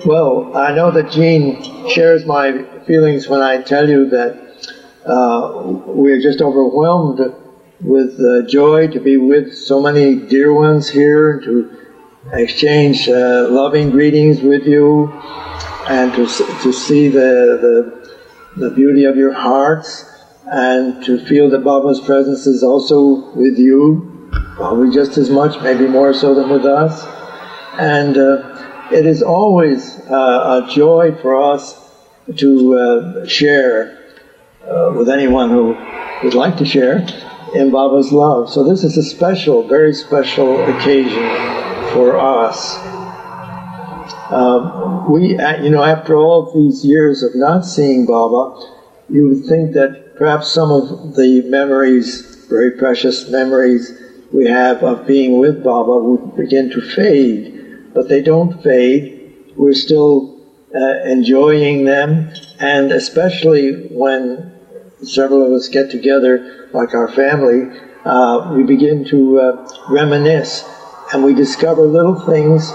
Well, I know that Jeanne shares my feelings when I tell you that we're just overwhelmed with joy to be with so many dear ones here, and to exchange loving greetings with you, and to see the beauty of your hearts, and to feel that Baba's presence is also with you, probably just as much, maybe more so than with us. And it is always a joy for us to share with anyone who would like to share in Baba's love. So this is a special, very special occasion for us. After all of these years of not seeing Baba, you would think that perhaps some of the memories, very precious memories we have of being with Baba, would begin to fade. But they don't fade. We're still enjoying them, and especially when several of us get together, like our family, we begin to reminisce, and we discover little things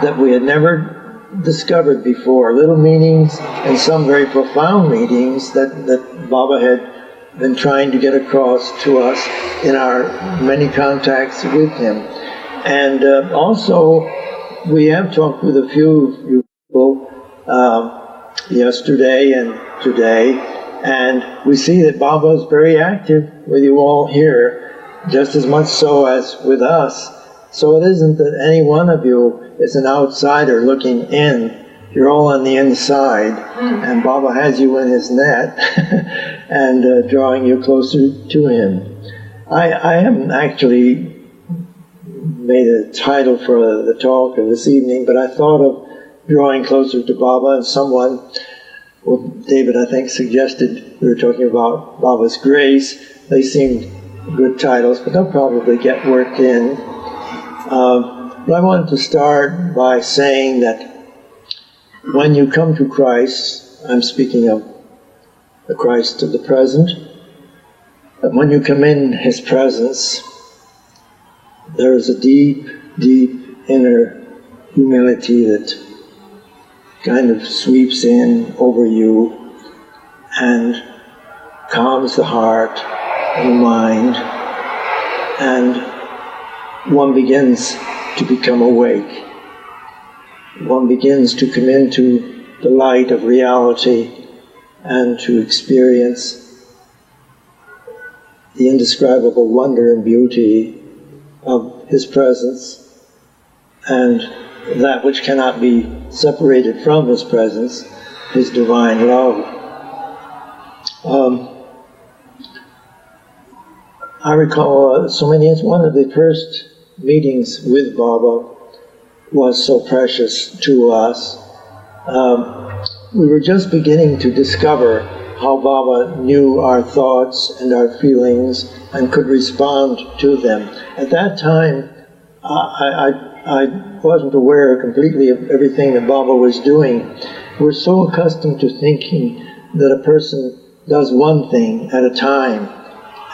that we had never discovered before, little meanings, and some very profound meanings that Baba had been trying to get across to us in our many contacts with him. And also, we have talked with a few people yesterday and today, and we see that Baba is very active with you all here, just as much so as with us. So it isn't that any one of you is an outsider looking in. You're all on the inside, and Baba has you in his net and drawing you closer to him. I haven't actually made a title for the talk of this evening, but I thought of drawing closer to Baba, and someone, well, David I think suggested we were talking about Baba's grace. They seemed good titles, but they'll probably get worked in. But I wanted to start by saying that when you come to Christ, I'm speaking of the Christ of the present, that when you come in his presence, there is a deep, deep inner humility that kind of sweeps in over you and calms the heart and the mind, and one begins to become awake. One begins to come into the light of reality and to experience the indescribable wonder and beauty of his presence, and that which cannot be separated from his presence, his divine love. I recall one of the first meetings with Baba was so precious to us. We were just beginning to discover how Baba knew our thoughts and our feelings and could respond to them. At that time, I wasn't aware completely of everything that Baba was doing. We're so accustomed to thinking that a person does one thing at a time,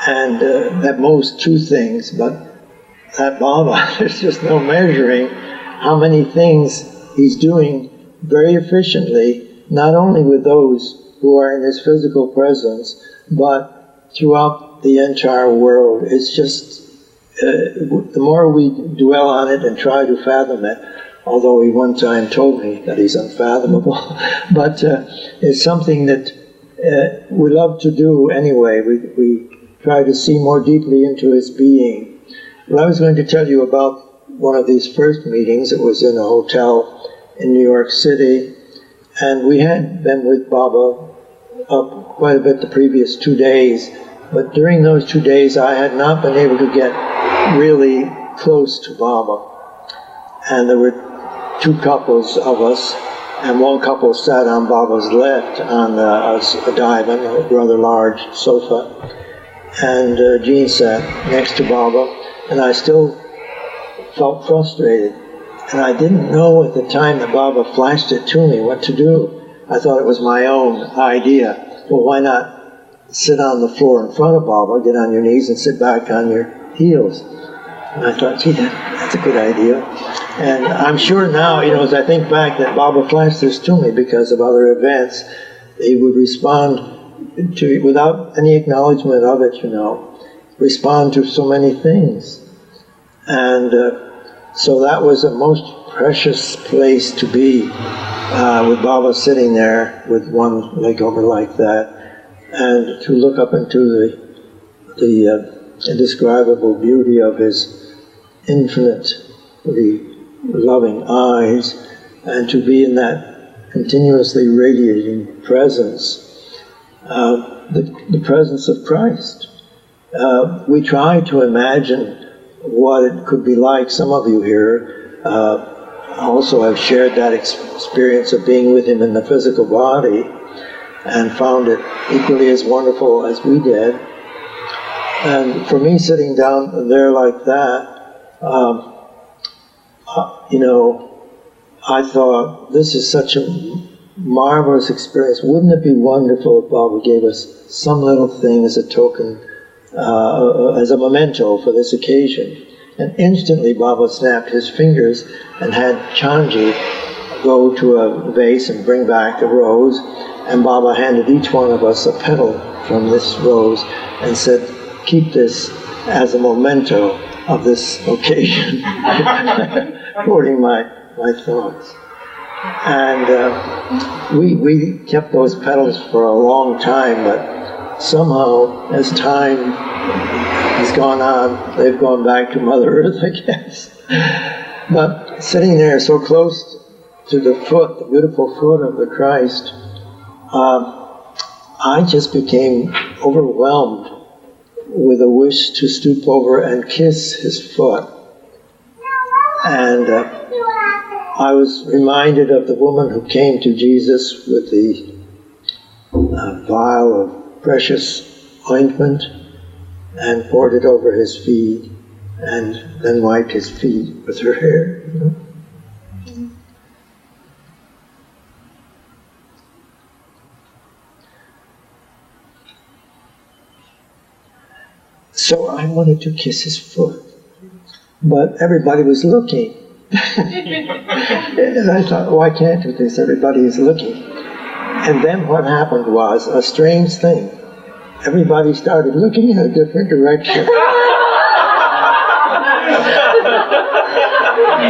and at most two things, but at Baba, there's just no measuring how many things he's doing very efficiently, not only with those who are in his physical presence, but throughout the entire world. It's just, the more we dwell on it and try to fathom it, although he one time told me that he's unfathomable, but it's something that we love to do anyway. We try to see more deeply into his being. Well, I was going to tell you about one of these first meetings. It was in a hotel in New York City, and we had been with Baba up quite a bit the previous 2 days, but during those 2 days I had not been able to get really close to Baba. And there were two couples of us, and one couple sat on Baba's left on a divan, a rather large sofa, and Jeanne sat next to Baba, and I still felt frustrated. And I didn't know at the time that Baba flashed it to me what to do. I thought it was my own idea. Well, why not sit on the floor in front of Baba, get on your knees and sit back on your heels? And I thought, gee, that's a good idea. And I'm sure now, as I think back, that Baba flashed this to me because of other events. He would respond to, without any acknowledgement of it, respond to so many things. And so that was a most precious place to be, with Baba sitting there with one leg over like that, and to look up into the indescribable beauty of his infinitely loving eyes, and to be in that continuously radiating presence, the presence of Christ. We try to imagine what it could be like. Some of you here also have shared that experience of being with him in the physical body and found it equally as wonderful as we did. And for me, sitting down there like that, I thought, this is such a marvelous experience. Wouldn't it be wonderful if Baba gave us some little thing as a token, as a memento for this occasion? And instantly Baba snapped his fingers and had Chanji go to a vase and bring back a rose, and Baba handed each one of us a petal from this rose and said, keep this as a memento of this occasion, quoting my thoughts. And we kept those petals for a long time, but somehow, as time has gone on, they've gone back to Mother Earth, I guess. But sitting there so close to the foot, the beautiful foot of the Christ, I just became overwhelmed with a wish to stoop over and kiss his foot. And I was reminded of the woman who came to Jesus with the vial of precious ointment and poured it over his feet and then wiped his feet with her hair. So I wanted to kiss his foot, but everybody was looking. And I thought, oh, I can't do this, everybody is looking. And then what happened was a strange thing. Everybody started looking in a different direction.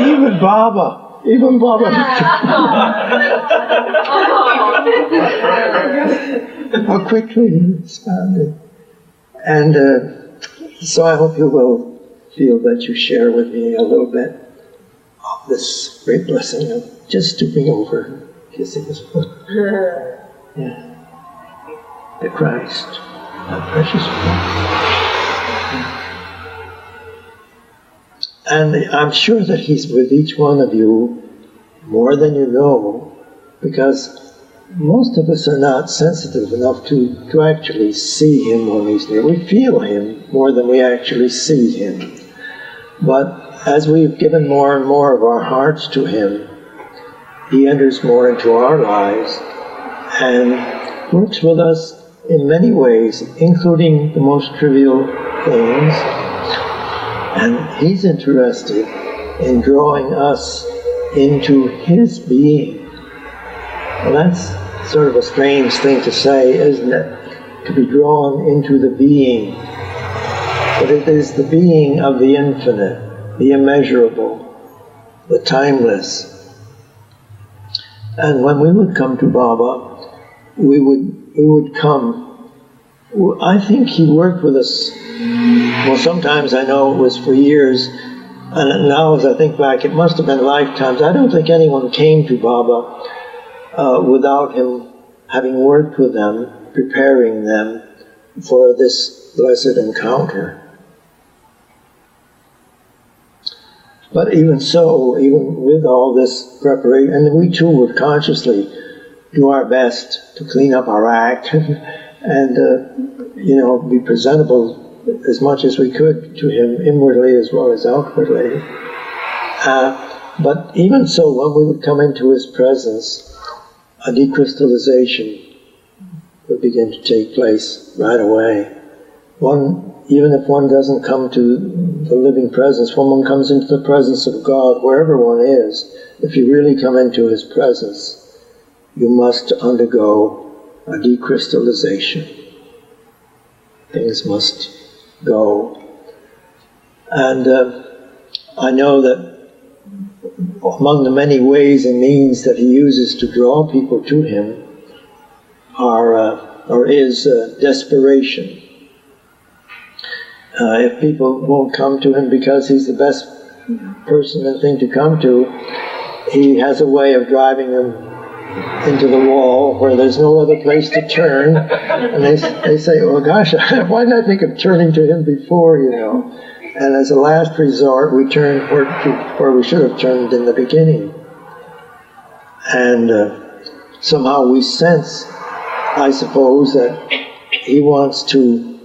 Even Baba how quickly he responded. And so I hope you will feel that you share with me a little bit of this great blessing of just stooping over and kissing his foot. Yeah. The Christ, that precious foot. And I'm sure that he's with each one of you more than you know, because most of us are not sensitive enough to actually see him when he's near. We feel him more than we actually see him. But as we've given more and more of our hearts to him, he enters more into our lives and works with us in many ways, including the most trivial things. And he's interested in drawing us into his being. Well, that's sort of a strange thing to say, isn't it? To be drawn into the being. But it is the being of the infinite, the immeasurable, the timeless. And when we would come to Baba, we would come. I think he worked with us, well, sometimes I know it was for years, and now as I think back, it must have been lifetimes. I don't think anyone came to Baba without him having worked with them, preparing them for this blessed encounter. But even so, even with all this preparation, and we too would consciously do our best to clean up our act and be presentable as much as we could to him inwardly as well as outwardly. But even so, when we would come into his presence, a decrystallization would begin to take place right away. One even if one doesn't come to the living presence, when one comes into the presence of God, wherever one is, if you really come into His presence, you must undergo a decrystallization. Things must go. And I know that among the many ways and means that He uses to draw people to Him is desperation. If people won't come to Him because He's the best person and thing to come to, He has a way of driving them into the wall where there's no other place to turn. And they say, "Oh gosh, why did I think of turning to Him before, you know?" And as a last resort, we turn where we should have turned in the beginning. And somehow we sense, I suppose, that He wants to,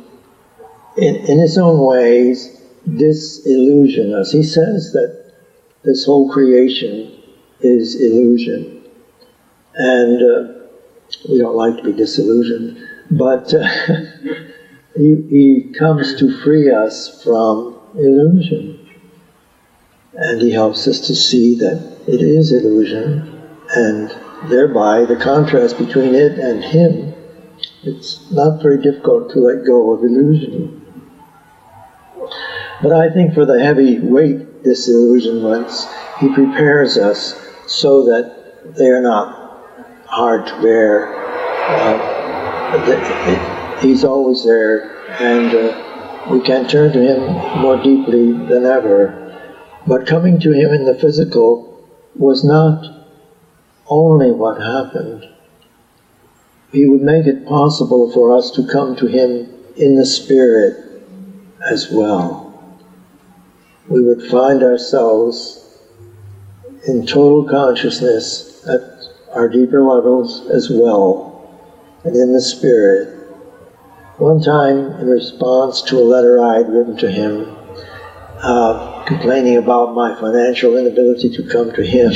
in His own ways, disillusion us. He says that this whole creation is illusion. And we don't like to be disillusioned, but he comes to free us from illusion. And He helps us to see that it is illusion, and thereby the contrast between it and Him, it's not very difficult to let go of illusion. But I think for the heavyweight disillusionments, He prepares us so that they are not hard to bear. He's always there, and we can turn to Him more deeply than ever. But coming to Him in the physical was not only what happened. He would make it possible for us to come to Him in the Spirit as well. We would find ourselves in total consciousness at our deeper levels as well, and in the Spirit. One time, in response to a letter I had written to Him, complaining about my financial inability to come to Him,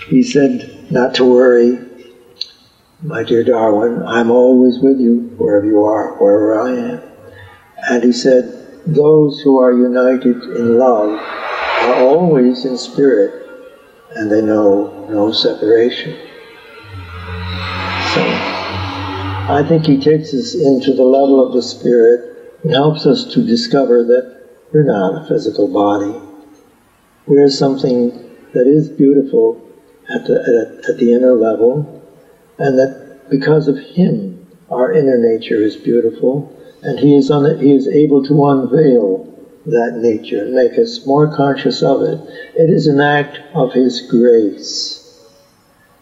He said, "Not to worry, my dear Darwin, I'm always with you wherever you are, wherever I am." And He said, "Those who are united in love are always in spirit, and they know no separation." So, I think He takes us into the level of the Spirit and helps us to discover that we're not a physical body. We're something that is beautiful at the inner level, and that because of Him, our inner nature is beautiful, and He is able to unveil that nature and make us more conscious of it. It is an act of His grace.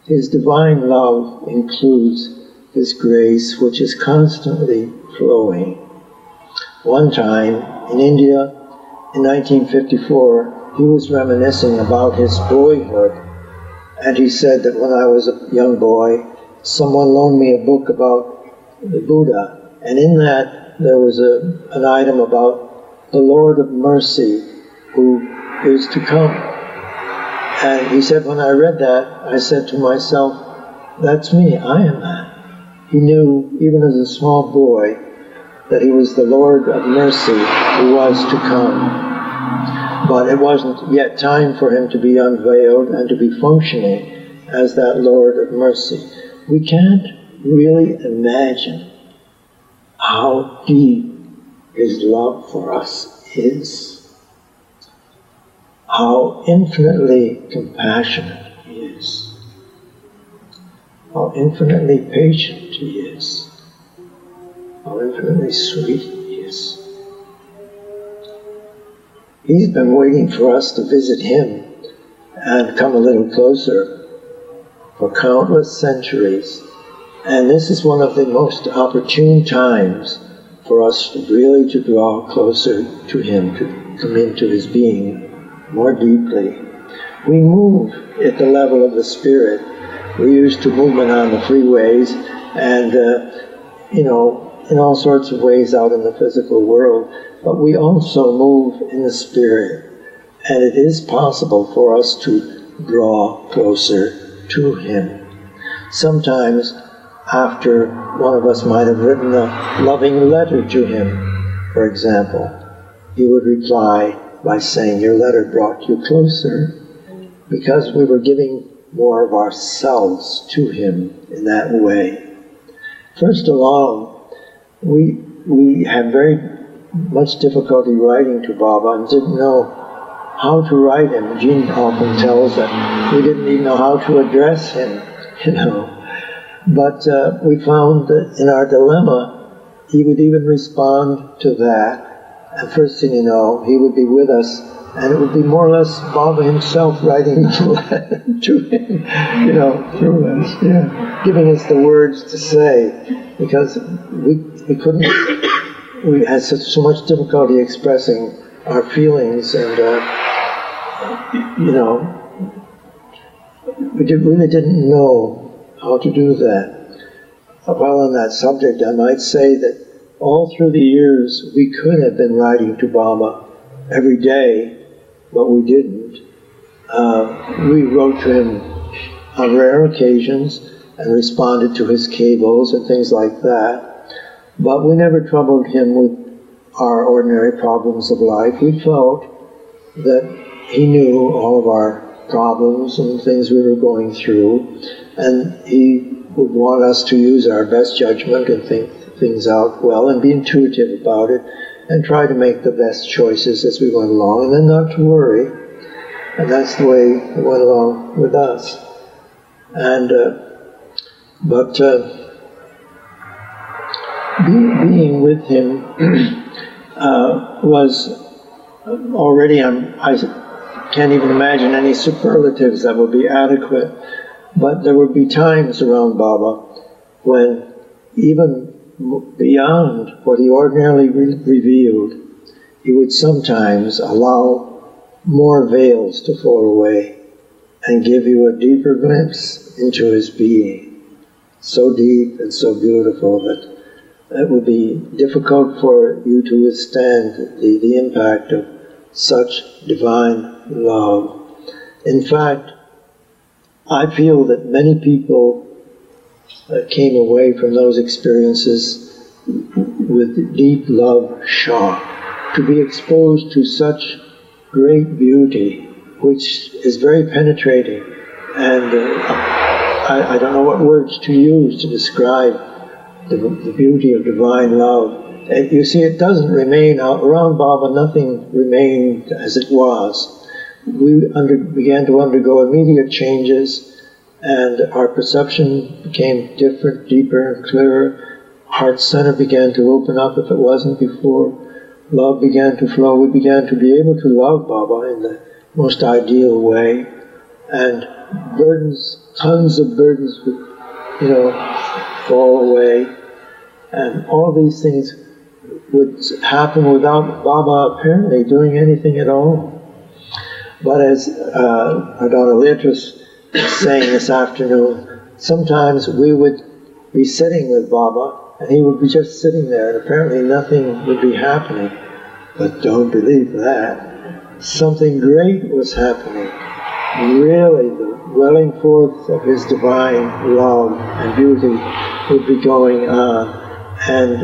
His divine love includes His grace, which is constantly flowing. One time, in India, in 1954, he was reminiscing about his boyhood, and he said that when I was a young boy, someone loaned me a book about the Buddha, and in that there was an item about the Lord of Mercy who is to come. And he said, when I read that, I said to myself, that's me, I am that. He knew, even as a small boy, that he was the Lord of Mercy who was to come. But it wasn't yet time for him to be unveiled and to be functioning as that Lord of Mercy. We can't really imagine how deep His love for us is, how infinitely compassionate He is, how infinitely patient He is, how infinitely sweet He is. He's been waiting for us to visit Him and come a little closer for countless centuries. And this is one of the most opportune times for us really to draw closer to Him, to come into His being more deeply. We move at the level of the Spirit. We're used to movement on the freeways and, in all sorts of ways out in the physical world. But we also move in the Spirit. And it is possible for us to draw closer to Him. Sometimes after one of us might have written a loving letter to him, for example, he would reply by saying, "Your letter brought you closer," because we were giving more of ourselves to him in that way. First along, we had very much difficulty writing to Baba and didn't know how to write him. Jeanne often tells that we didn't even know how to address him, But we found that in our dilemma, he would even respond to that. And first thing you know, he would be with us, and it would be more or less Baba himself writing the letter to him, through us, giving us the words to say, because we couldn't, we had so much difficulty expressing our feelings, and we really didn't know how to do that. While on that subject, I might say that all through the years, we could have been writing to Baba every day, but we didn't. We wrote to him on rare occasions and responded to his cables and things like that, but we never troubled him with our ordinary problems of life. We felt that he knew all of our problems and things we were going through, and he would want us to use our best judgment and think things out well and be intuitive about it and try to make the best choices as we went along, and then not to worry. And that's the way it went along with us. And being with him was already, I can't even imagine any superlatives that would be adequate, but there would be times around Baba when, even beyond what he ordinarily revealed, he would sometimes allow more veils to fall away and give you a deeper glimpse into his being, so deep and so beautiful that it would be difficult for you to withstand the impact of such divine love. In fact, I feel that many people came away from those experiences with deep love shock. To be exposed to such great beauty, which is very penetrating, and I don't know what words to use to describe the beauty of divine love. And you see, it doesn't remain around Baba. Nothing remained as it was. We began to undergo immediate changes, and our perception became different, deeper, and clearer. Heart center began to open up if it wasn't before. Love began to flow. We began to be able to love Baba in the most ideal way, and burdens, tons of burdens would, fall away, and all these things would happen without Baba apparently doing anything at all. But as our daughter Leatrice was saying this afternoon, sometimes we would be sitting with Baba, and he would be just sitting there, and apparently nothing would be happening. But don't believe that. Something great was happening. Really, the welling forth of his divine love and beauty would be going on. And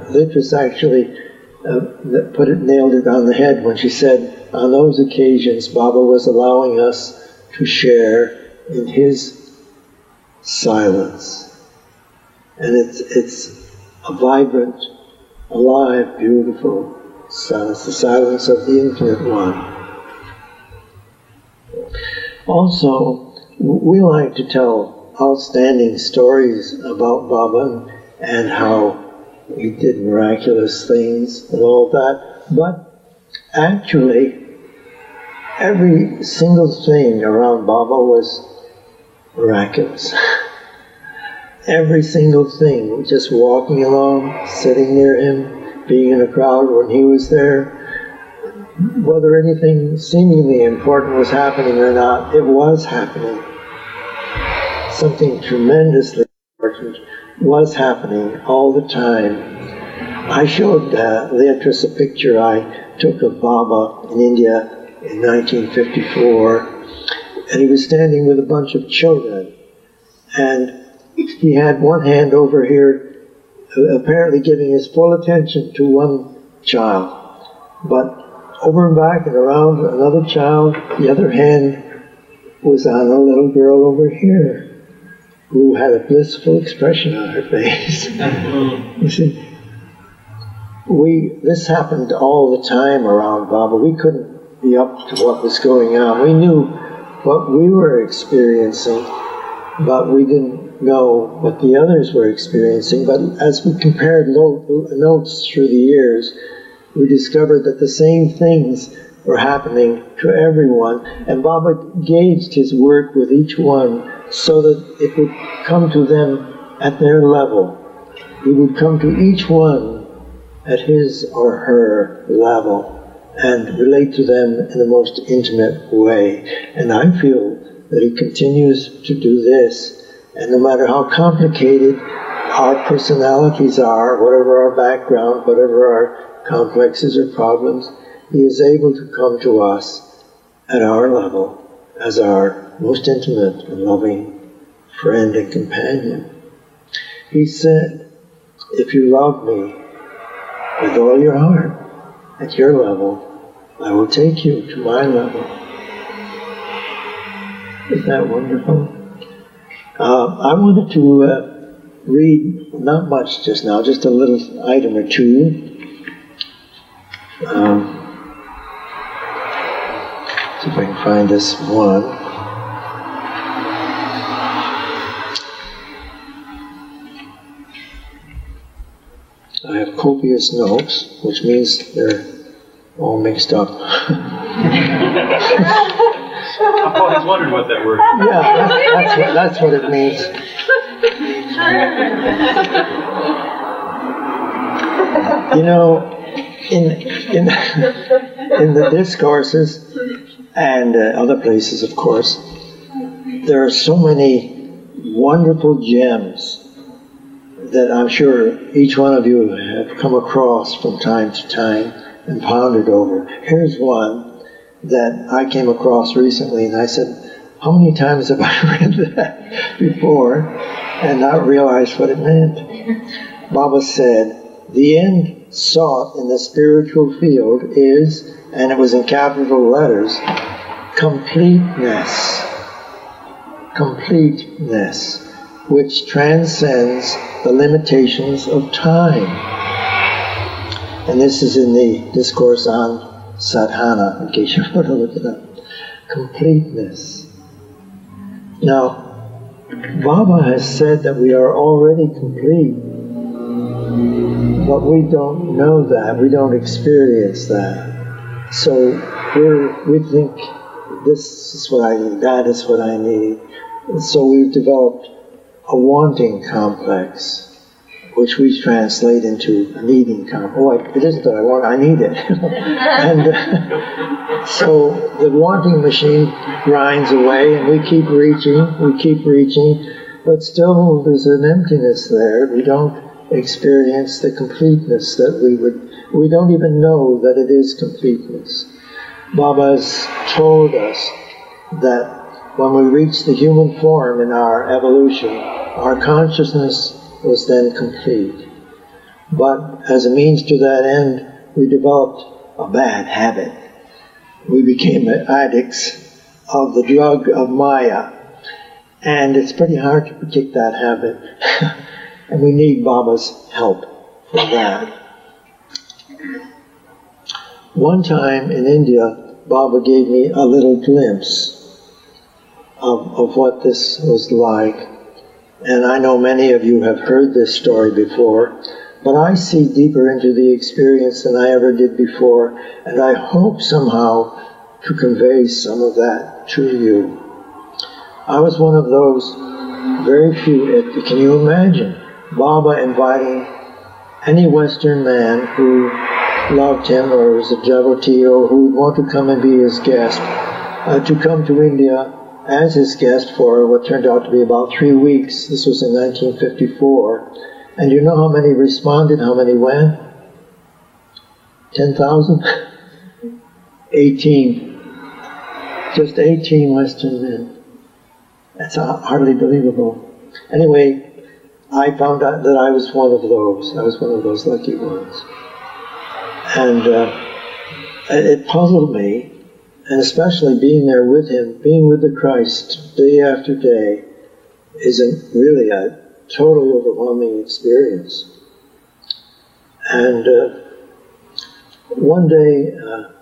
Leatrice actually nailed it on the head when she said, on those occasions, Baba was allowing us to share in his silence. And it's a vibrant, alive, beautiful silence, the silence of the Infinite One. Also, we like to tell outstanding stories about Baba and how he did miraculous things and all that, but actually, every single thing around Baba was miraculous. Every single thing, just walking along, sitting near him, being in a crowd when he was there, whether anything seemingly important was happening or not, it was happening. Something tremendously important was happening all the time. I showed Leatrice a picture I took of Baba in India in 1954, and he was standing with a bunch of children, and he had one hand over here, apparently giving his full attention to one child. But over and back and around another child, the other hand was on a little girl over here, who had a blissful expression on her face. You see, this happened all the time around Baba. We couldn't be up to what was going on. We knew what we were experiencing, but we didn't know what the others were experiencing. But as we compared notes through the years, we discovered that the same things were happening to everyone, and Baba gauged his work with each one so that it would come to them at their level. He would come to each one at his or her level and relate to them in the most intimate way. And I feel that he continues to do this, and no matter how complicated our personalities are, whatever our background, whatever our complexes or problems, he is able to come to us at our level as our most intimate and loving friend and companion. He said, if you love me with all your heart, at your level, I will take you to my level. Isn't that wonderful? I wanted to read, not much just now, just a little item or two. See if I can find this one. I have copious notes, which means they're all mixed up. I've always wondered what that word is. Yeah, that's what it means. You know, in the discourses and other places, of course, there are so many wonderful gems that I'm sure each one of you have come across from time to time and pondered over. Here's one that I came across recently, and I said, how many times have I read that before and not realized what it meant? Baba said, the end sought in the spiritual field is, and it was in capital letters, completeness. Completeness, which transcends the limitations of time. And this is in the discourse on sadhana, in case you want to look it up. Completeness. Now, Baba has said that we are already complete, but we don't know that, we don't experience that. So we think this is what I need, that is what I need. And so we've developed a wanting complex, which we translate into a needing complex. Oh, it isn't that I want, I need it. And so the wanting machine grinds away, and we keep reaching, but still there's an emptiness there. We don't experience the completeness that we don't even know that it is completeness. Baba has told us that when we reach the human form in our evolution, our consciousness was then complete. But as a means to that end, we developed a bad habit. We became addicts of the drug of Maya. And it's pretty hard to kick that habit. And we need Baba's help for that. One time in India, Baba gave me a little glimpse of what this was like. And I know many of you have heard this story before, but I see deeper into the experience than I ever did before, and I hope somehow to convey some of that to you. I was one of those very few, can you imagine, Baba inviting any Western man who loved him or was a devotee or who would want to come and be his guest, to come to India as his guest for what turned out to be about 3 weeks. This was in 1954. And you know how many responded, how many went? 10,000? 18. Just 18 Western men. That's hardly believable. Anyway, I found out that I was one of those. I was one of those lucky ones. And it puzzled me, and especially being there with him, being with the Christ day after day, is really a totally overwhelming experience. And one day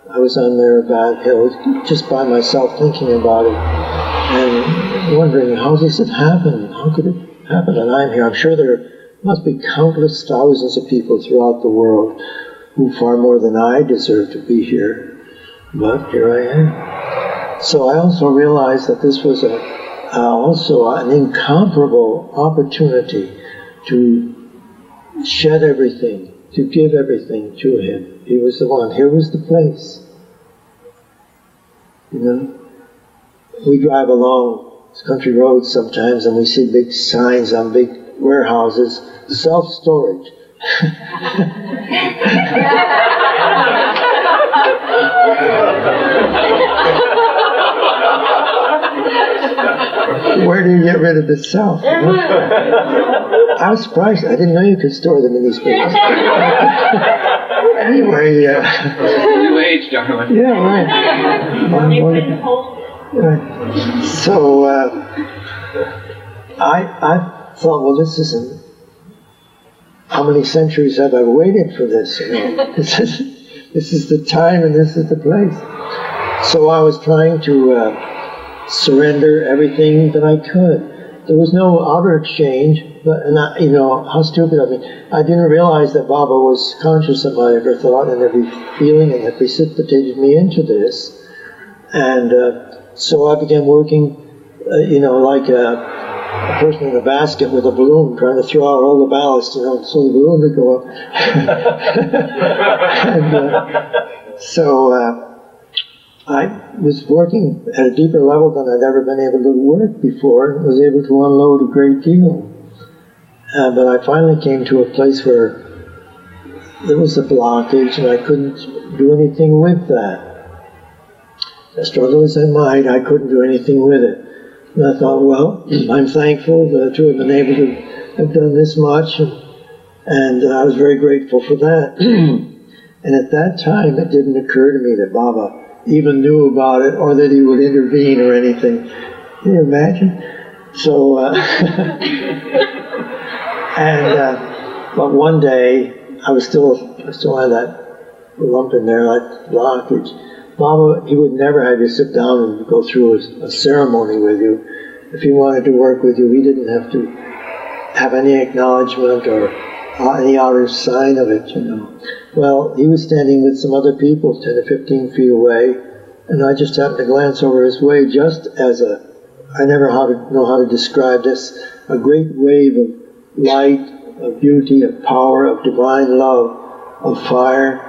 I was on Maribad Hill, just by myself thinking about it, and wondering, how does it happen? How could it happen that I'm here? I'm sure there must be countless thousands of people throughout the world who far more than I deserve to be here, but here I am. So I also realized that this was also an incomparable opportunity to shed everything, to give everything to him. He was the one. Here was the place. You know, we drive along country roads sometimes and we see big signs on big warehouses, self-storage. Where do you get rid of the self? I was surprised. I didn't know you could store them in these things. Anyway, New age, Darwin. yeah, right. So I thought, well, this isn't. How many centuries have I waited for this? You know, this is the time and this is the place. So I was trying to surrender everything that I could. There was no outer exchange, but you know, how stupid of me. I didn't realize that Baba was conscious of my every thought and every feeling, and that precipitated me into this. And so I began working, you know, like a person in a basket with a balloon, trying to throw out all the ballast, you know, so the balloon would go up. And so I was working at a deeper level than I'd ever been able to work before, and was able to unload a great deal. But I finally came to a place where there was a blockage, and I couldn't do anything with that. As struggle as I might, I couldn't do anything with it. And I thought, well, I'm thankful to have been able to have done this much, and I was very grateful for that. And at that time, it didn't occur to me that Baba even knew about it, or that he would intervene or anything. Can you imagine? So, but one day, I still had that lump in there, that blockage. Baba, he would never have you sit down and go through a ceremony with you. If he wanted to work with you, he didn't have to have any acknowledgement or any outer sign of it, you know. Well, he was standing with some other people 10 or 15 feet away, and I just happened to glance over his way just as I never know how to describe this, a great wave of light, of beauty, of power, of divine love, of fire,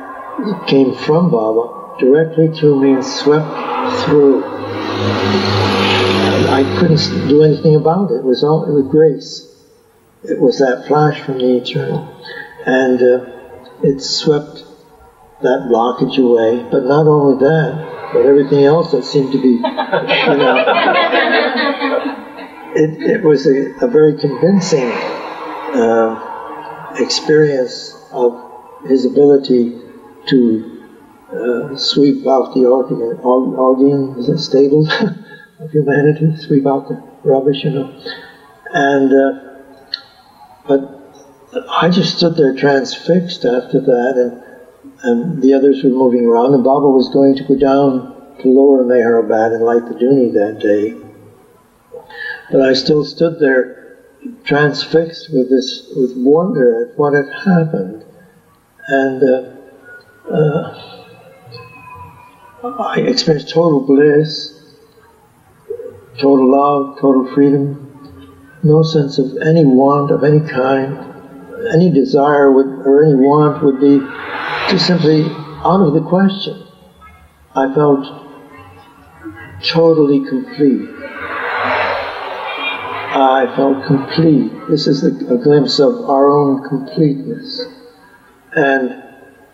came from Baba directly to me and swept through. I couldn't do anything about it. It was grace. It was that flash from the eternal. And it swept that blockage away. But not only that, but everything else that seemed to be, you know, it was a very convincing experience of his ability to sweep out the Augean, is it stable of humanity, sweep out the rubbish, you know. And but I just stood there transfixed after that, and the others were moving around, and Baba was going to go down to lower Mehrabad and light the Duni that day. But I still stood there transfixed with wonder at what had happened. And I experienced total bliss, total love, total freedom, no sense of any want of any kind. Any desire or any want would be just simply out of the question. I felt totally complete. I felt complete. This is a glimpse of our own completeness. And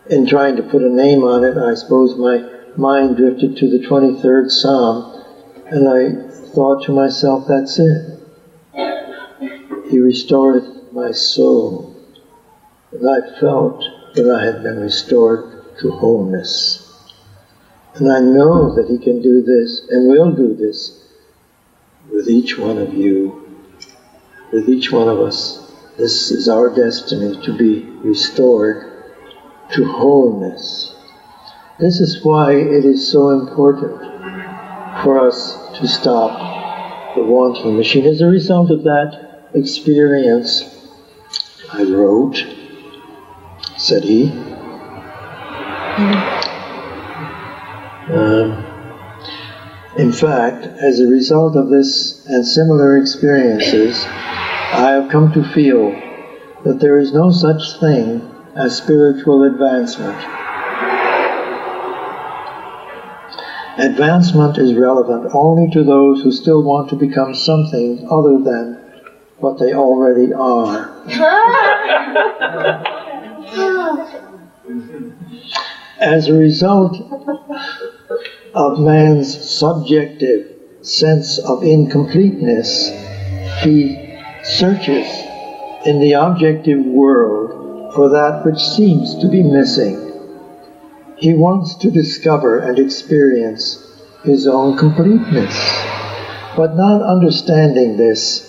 in trying to put a name on it, I suppose my mind drifted to the 23rd Psalm, and I thought to myself, that's it. He restoreth my soul, and I felt that I had been restored to wholeness. And I know that He can do this, and will do this, with each one of you, with each one of us. This is our destiny, to be restored to wholeness. This is why it is so important for us to stop the wanting machine. As a result of that experience, I wrote, said he, in fact, as a result of this and similar experiences, I have come to feel that there is no such thing as spiritual advancement. Advancement is relevant only to those who still want to become something other than what they already are. As a result of man's subjective sense of incompleteness, he searches in the objective world for that which seems to be missing. He wants to discover and experience his own completeness, but not understanding this,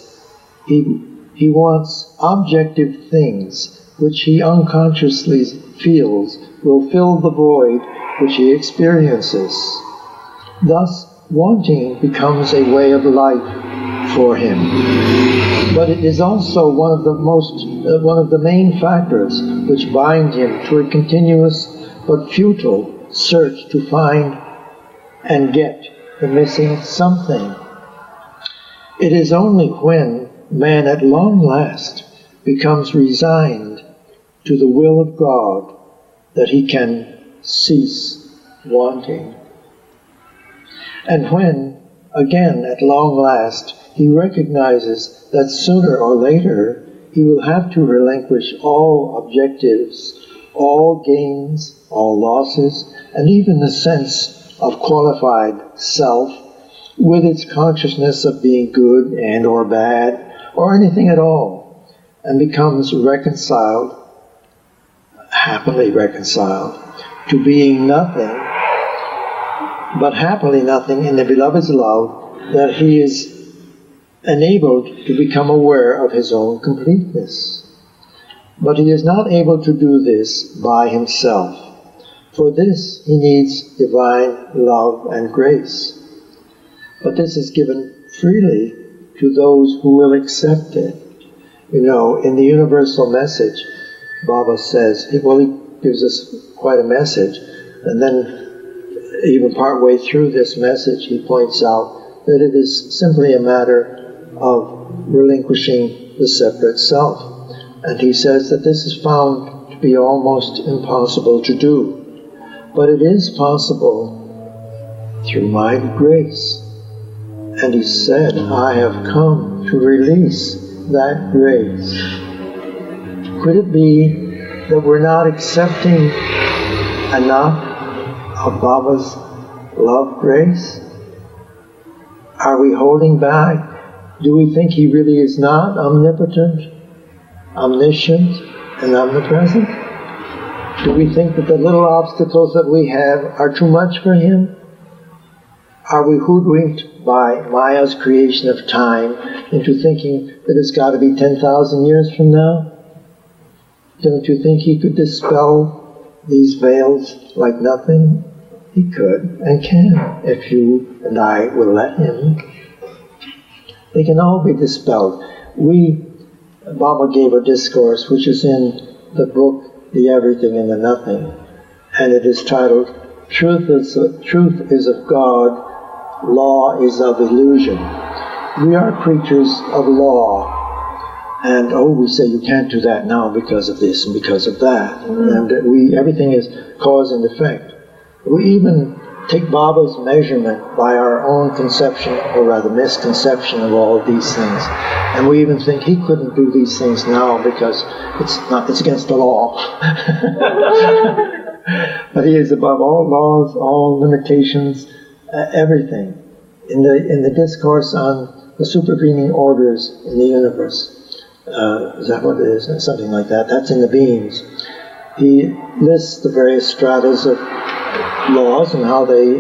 he wants objective things which he unconsciously feels will fill the void which he experiences. Thus, wanting becomes a way of life for him. But it is also one of the main factors which bind him to a continuous but futile search to find and get the missing something. It is only when man at long last becomes resigned to the will of God that he can cease wanting. And when, again at long last, he recognizes that sooner or later he will have to relinquish all objectives, all gains, all losses, and even the sense of qualified self, with its consciousness of being good and or bad, or anything at all, and becomes reconciled, happily reconciled, to being nothing, but happily nothing in the Beloved's love, that he is enabled to become aware of his own completeness. But he is not able to do this by himself. For this he needs divine love and grace. But this is given freely to those who will accept it. You know, in the universal message, Baba says, he gives us quite a message, and then even partway through this message he points out that it is simply a matter of relinquishing the separate self. And he says that this is found to be almost impossible to do. But it is possible through my grace. And he said, I have come to release that grace. Could it be that we're not accepting enough of Baba's love grace? Are we holding back? Do we think he really is not omnipotent, omniscient, and omnipresent? Do we think that the little obstacles that we have are too much for him? Are we hoodwinked by Maya's creation of time into thinking that it's got to be 10,000 years from now? Don't you think he could dispel these veils like nothing? He could and can, if you and I will let him. They can all be dispelled. Baba gave a discourse which is in the book, The Everything and the Nothing, and it is titled, Truth is of God, Law is of Illusion. We are creatures of law, and we say you can't do that now because of this and because of that, and everything is cause and effect. We even take Baba's measurement by our own conception, or rather misconception, of all of these things. And we even think he couldn't do these things now because it's against the law. But he is above all laws, all limitations, everything. In the discourse on the supervening orders in the universe, Is that what it is? Something like that. That's in the beams. He lists the various stratas of laws and how they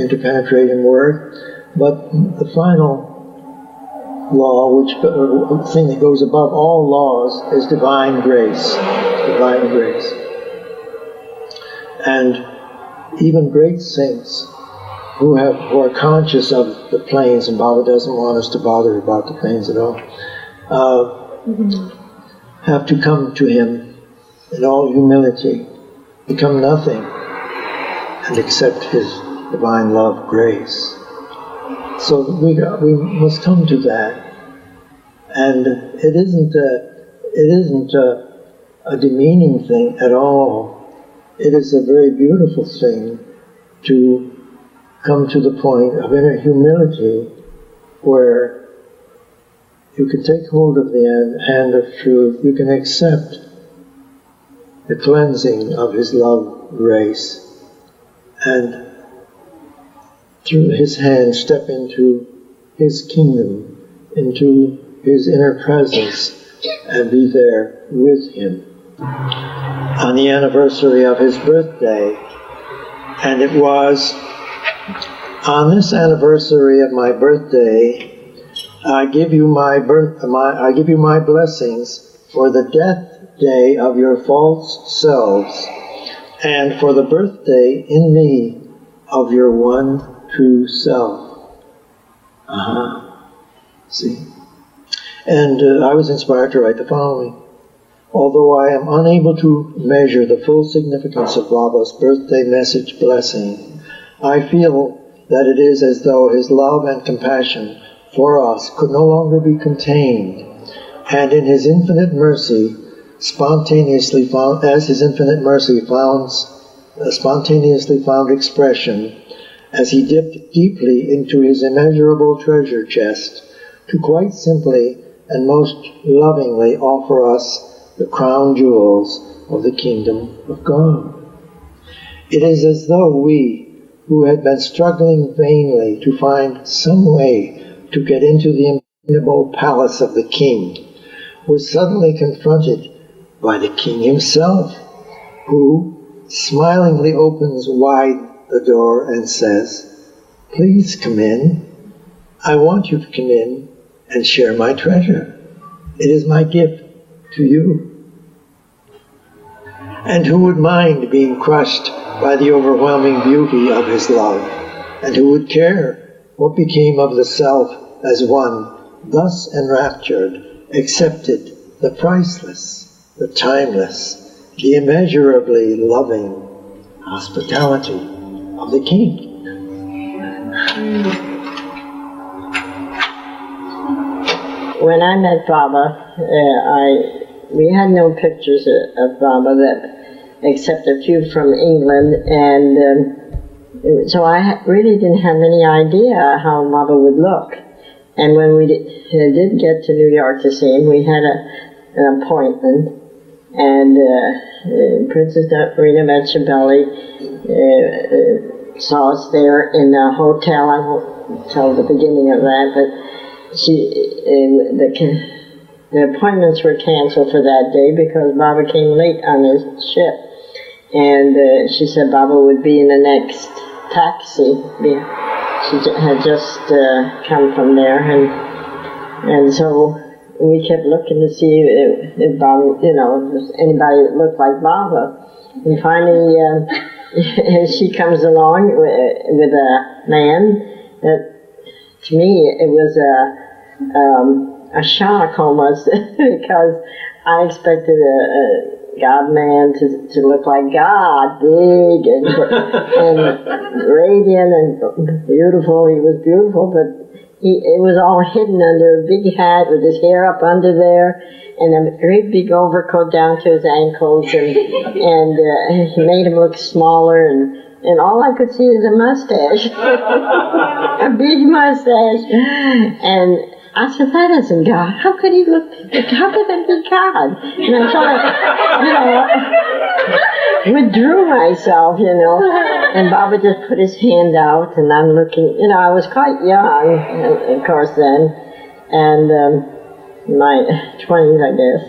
interpenetrate and work. But the final law, thing that goes above all laws, is divine grace. Divine grace. And even great saints who are conscious of the planes, and Baba doesn't want us to bother about the planes at all, have to come to him in all humility, become nothing, and accept his divine love, grace. So we must come to that, and it isn't a demeaning thing at all. It is a very beautiful thing to come to the point of inner humility where you can take hold of the hand of truth, you can accept the cleansing of his love, grace, and through his hand step into his kingdom, into his inner presence, and be there with him. On the anniversary of his birthday, and it was on this anniversary of my birthday, I give you my blessings for the death day of your false selves, and for the birthday in me of your one true self. See? And I was inspired to write the following. Although I am unable to measure the full significance of Baba's birthday message blessing, I feel that it is as though his love and compassion for us could no longer be contained, and in his infinite mercy, spontaneously found expression, as he dipped deeply into his immeasurable treasure chest, to quite simply and most lovingly offer us the crown jewels of the kingdom of God. It is as though we, who had been struggling vainly to find some way to get into the impregnable palace of the king, were suddenly confronted by the king himself, who smilingly opens wide the door and says, "Please come in. I want you to come in and share my treasure. It is my gift to you." And who would mind being crushed by the overwhelming beauty of his love? And who would care what became of the self as one, thus enraptured, accepted the priceless, the timeless, the immeasurably loving hospitality of the king? When I met Baba, we had no pictures of Baba except a few from England, and so I really didn't have any idea how Baba would look. And when we did get to New York to see him, we had an appointment, and Princess Rita Machiavelli saw us there in the hotel. I won't tell the beginning of that, but the appointments were canceled for that day because Baba came late on his ship. And she said Baba would be in the next taxi. She had just come from there, and so we kept looking to see if Baba, if there's anybody that looked like Baba. And finally, she comes along with a man that, to me, it was a shock almost, because I expected a God man to look like God, big and radiant and beautiful. He was beautiful, but it was all hidden under a big hat with his hair up under there and a great big overcoat down to his ankles, and he made him look smaller, and all I could see is a mustache, a big mustache, and I said, that isn't God. How could he look? How could that be God? And I sort of, withdrew myself, And Baba just put his hand out, and I'm looking. I was quite young, of course, then, and my 20s, I guess.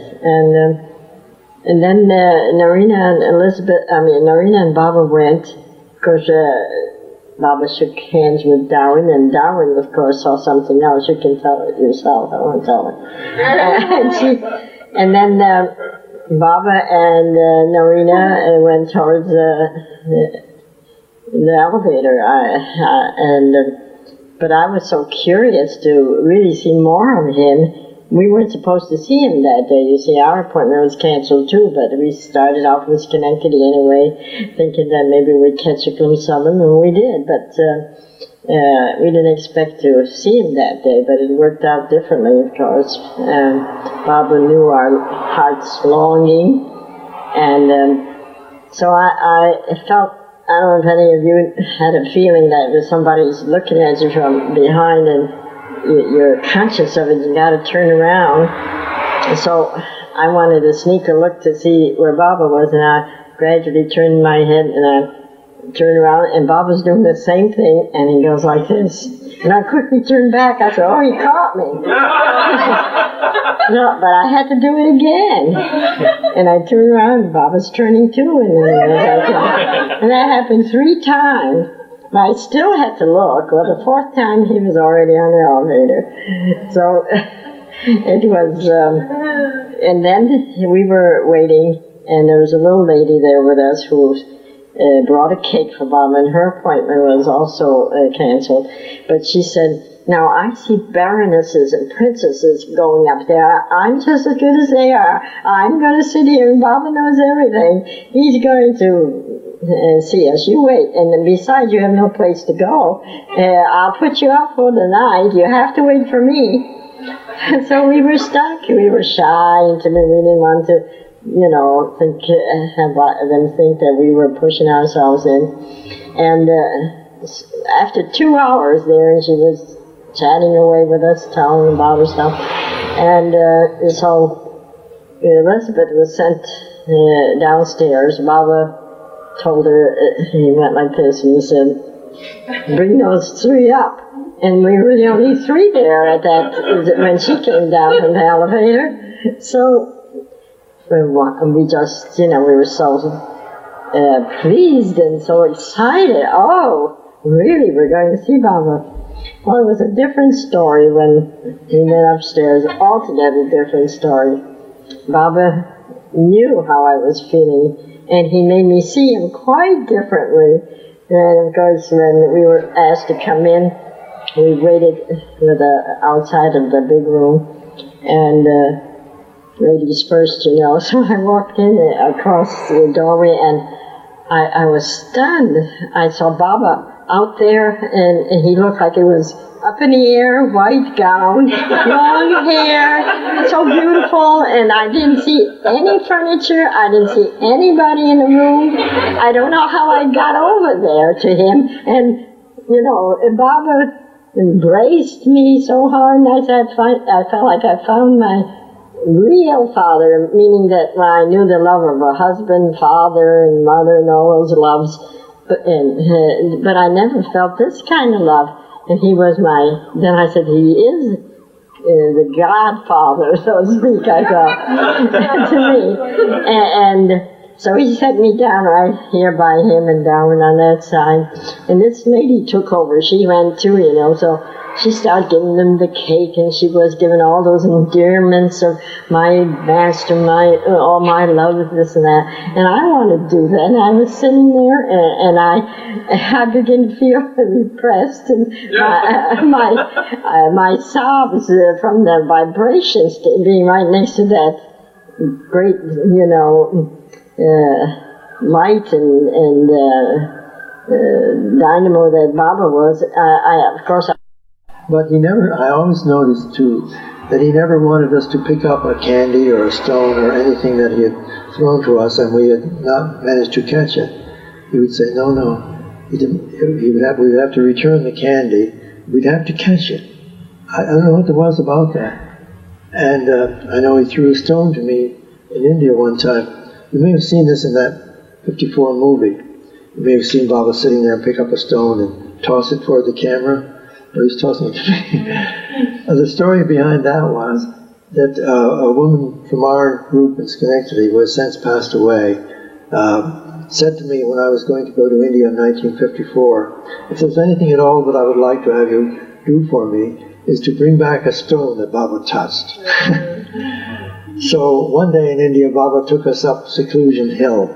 And then Narina and Baba went. Of course, Baba shook hands with Darwin, and Darwin, of course, saw something else. You can tell it yourself. I won't tell it. and then Baba and Narina went towards the elevator. But I was so curious to really see more of him. We weren't supposed to see him that day. You see, our appointment was canceled too, but we started off in Schenectady anyway, thinking that maybe we'd catch a glimpse of him, and we did. But we didn't expect to see him that day, but it worked out differently, of course. Baba knew our heart's longing, and so I felt, I don't know if any of you had a feeling that somebody's looking at you from behind and you're conscious of it, you got to turn around. So I wanted to sneak a look to see where Baba was, and I gradually turned my head and I turned around, and Baba's doing the same thing, and he goes like this. And I quickly turned back. I said, oh, he caught me. No, but I had to do it again. And I turned around, and Baba's turning too, and that happened 3 times. I still had to look. Well, the 4th time he was already on the elevator. So it was, and then we were waiting, and there was a little lady there with us who brought a cake for Baba, and her appointment was also canceled. But she said, now I see baronesses and princesses going up there. I'm just as good as they are. I'm going to sit here, and Baba knows everything. He's going to see us. You wait. And then besides, you have no place to go. I'll put you up for the night. You have to wait for me. So we were stuck. We were shy, and we didn't want to, have them think that we were pushing ourselves in. And after 2 hours there, and she was chatting away with us, telling about her stuff. And so Elizabeth was sent downstairs. Baba told her, he went like this, and he said, bring those 3 up. And we were the only 3 there at that, when she came down from the elevator. So we just, we were so pleased and so excited. Oh, really, we're going to see Baba. Well, it was a different story when we went upstairs, altogether different story. Baba knew how I was feeling, and he made me see him quite differently. And of course, when we were asked to come in, we waited outside of the big room, and ladies first, so I walked in across the doorway, and I was stunned. I saw Baba out there, and he looked like he was up in the air, white gown, long hair, so beautiful, and I didn't see any furniture, I didn't see anybody in the room. I don't know how I got over there to him, and, Baba embraced me so hard, and I felt like I found my real father, meaning that I knew the love of a husband, father, and mother, and all those loves, but I never felt this kind of love. And he was then I said, he is the godfather, so to speak, I thought, to me. And so he set me down right here by him and Darwin on that side. And this lady took over. She went too, so she started giving them the cake, and she was giving all those endearments of my master, all my love, this and that. And I wanted to do that. And I was sitting there, and I began to feel repressed, and my sobs from the vibrations being right next to that great, light and dynamo that Baba was. Of course. But I always noticed too, that he never wanted us to pick up a candy or a stone or anything that he had thrown to us and we had not managed to catch it. He would say, no. We'd have to return the candy. We'd have to catch it. I don't know what there was about that. And I know he threw a stone to me in India one time. You may have seen this in that 54 movie. You may have seen Baba sitting there and pick up a stone and toss it toward the camera. Or he's tossing it to me. The story behind that was that a woman from our group in Schenectady, who has since passed away, said to me when I was going to go to India in 1954, if there's anything at all that I would like to have you do for me, is to bring back a stone that Baba touched. So one day in India, Baba took us up Seclusion Hill.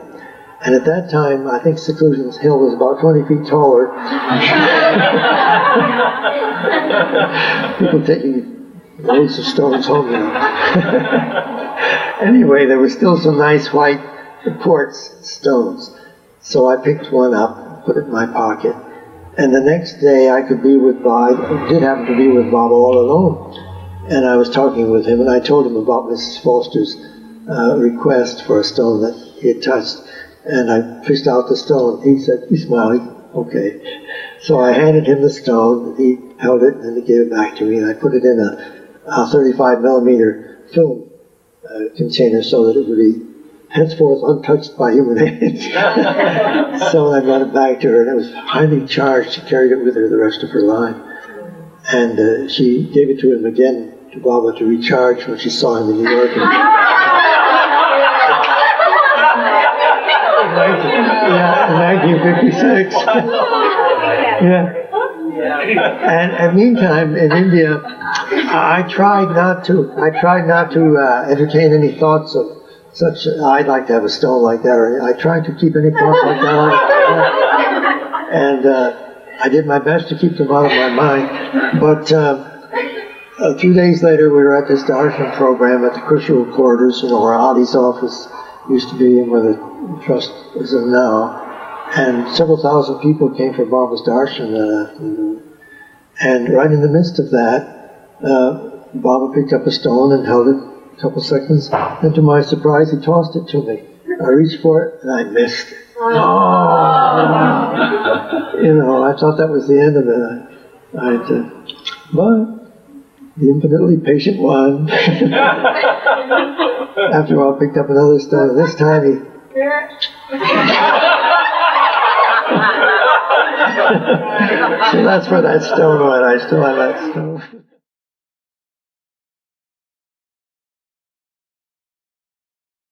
And at that time, I think Seclusion Hill was about 20 feet taller. People taking loads of stones home, you know. Anyway, there were still some nice white quartz stones. So I picked one up, put it in my pocket. And the next day I could be with Baba. I did happen to be with Baba all alone. And I was talking with him, and I told him about Mrs. Foster's request for a stone that he had touched. And I fished out the stone. He said, he smiled, okay. So I handed him the stone, he held it, and he gave it back to me, and I put it in a 35 millimeter film container so that it would be henceforth untouched by human hands. So I brought it back to her, and it was highly charged. She carried it with her the rest of her life. And she gave it to him again, to Baba, to recharge when she saw him in New York. In 1956. Yeah. And meantime, in India, I tried not to entertain any thoughts of such. I'd like to have a stone like that, or I tried to keep any thoughts like that out of my mind. And I did my best to keep them out of my mind. But a few days later, we were at this darshan program at the Kushal quarters, where Adi's office used to be and where the trust is in now. And several thousand people came for Baba's darshan that afternoon. And right in the midst of that, Baba picked up a stone and held it a couple seconds. And to my surprise, he tossed it to me. I reached for it and I missed it. Oh. I thought that was the end of it. But the infinitely patient one, after all, picked up another stone. And this time he... So that's where that stone went. I still have that stone.